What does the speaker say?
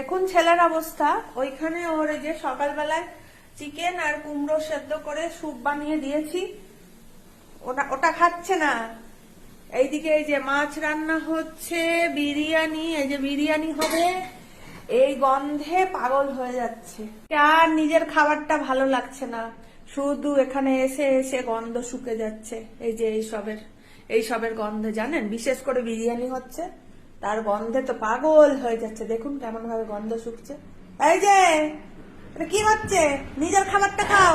দেখুন ছেলের অবস্থা। ওইখানে ওর এই যে সকালবেলায় চিকেন আর কুমড়ো সেদ্ধ করে স্যুপ বানিয়ে দিয়েছি, ওটা খাচ্ছে না। এইদিকে এই যে মাছ রান্না হচ্ছে, বিরিয়ানি, এই যে বিরিয়ানি হবে, এই গন্ধে পাগল হয়ে যাচ্ছে। আর নিজের খাবারটা ভালো লাগছে না, শুধু এখানে এসে এসে গন্ধ শুকে যাচ্ছে। এই যে এইসবের গন্ধে, জানেন, বিশেষ করে বিরিয়ানি হচ্ছে তার গন্ধে তো পাগল হয়ে যাচ্ছে। দেখুন কেমন ভাবে গন্ধ শুকছে। এই যে এটা কি হচ্ছে, নিজের খাবারটা খাও।